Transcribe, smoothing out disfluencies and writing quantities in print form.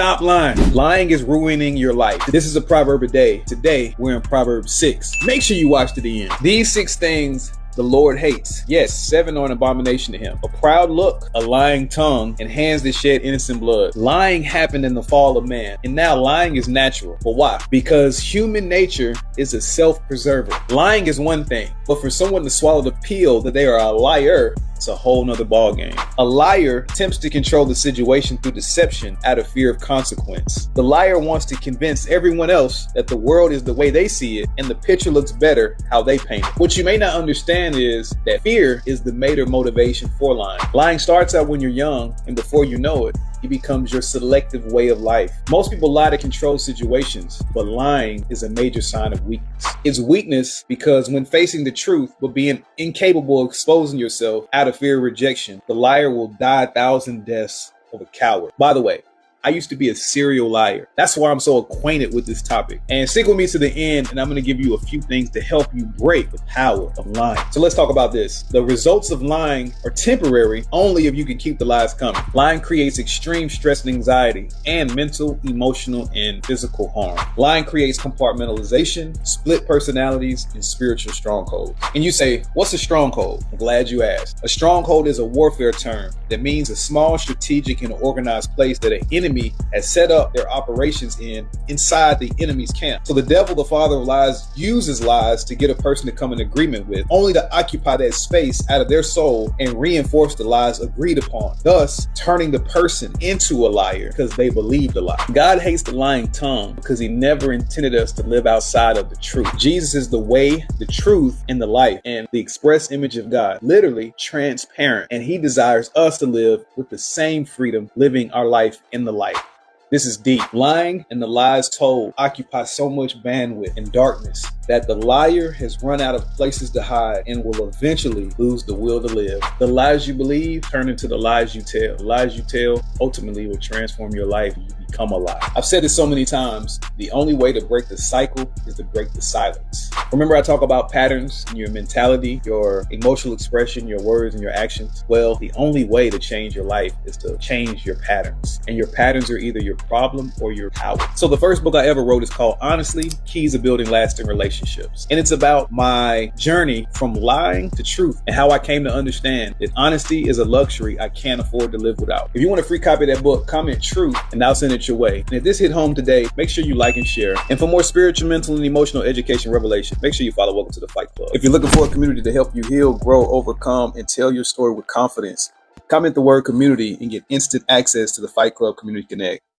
Stop lying. Lying is ruining your life. This is a proverb a day. Today, we're in Proverb 6. Make sure you watch to the end. These 6 things the Lord hates. Yes, 7 are an abomination to him. A proud look, a lying tongue, and hands that shed innocent blood. Lying happened in the fall of man, and now lying is natural. But why? Because human nature is a self-preserver. Lying is one thing, but for someone to swallow the pill that they are a liar, it's a whole nother ballgame. A liar attempts to control the situation through deception out of fear of consequence. The liar wants to convince everyone else that the world is the way they see it and the picture looks better how they paint it. What you may not understand is that fear is the major motivation for lying. Lying starts out when you're young, and before you know it, it becomes your selective way of life. Most people lie to control situations, but lying is a major sign of weakness. It's weakness because when facing the truth, but being incapable of exposing yourself out of fear of rejection, the liar will die 1,000 deaths of a coward. By the way, I used to be a serial liar. That's why I'm so acquainted with this topic. And stick with me to the end, and I'm going to give you a few things to help you break the power of lying. So let's talk about this. The results of lying are temporary only if you can keep the lies coming. Lying creates extreme stress and anxiety and mental, emotional, and physical harm. Lying creates compartmentalization, split personalities, and spiritual strongholds. And you say, what's a stronghold? I'm glad you asked. A stronghold is a warfare term that means a small, strategic, and organized place that an enemy has set up their operations inside the enemy's camp. So the devil, the father of lies, uses lies to get a person to come in agreement with, only to occupy that space out of their soul and reinforce the lies agreed upon, thus turning the person into a liar because they believed a lie. God hates the lying tongue because he never intended us to live outside of the truth. Jesus is the way, the truth, and the life, and the express image of God, literally transparent, and he desires us to live with the same freedom, living our life in the light. This is deep. Lying and the lies told occupy so much bandwidth and darkness that the liar has run out of places to hide and will eventually lose the will to live. The lies you believe turn into the lies you tell. The lies you tell ultimately will transform your life and you become a lie. I've said this so many times, the only way to break the cycle is to break the silence. Remember I talk about patterns in your mentality, your emotional expression, your words, and your actions? Well, the only way to change your life is to change your patterns. And your patterns are either your problem or your power. So the first book I ever wrote is called Honestly, Keys to Building Lasting Relationships. And it's about my journey from lying to truth and how I came to understand that honesty is a luxury I can't afford to live without. If you want a free copy of that book, comment truth and I'll send it your way. And if this hit home today, make sure you like and share. And for more spiritual, mental, and emotional education revelation, make sure you follow Welcome to the Fight Club. If you're looking for a community to help you heal, grow, overcome, and tell your story with confidence, comment the word community and get instant access to the Fight Club Community Connect.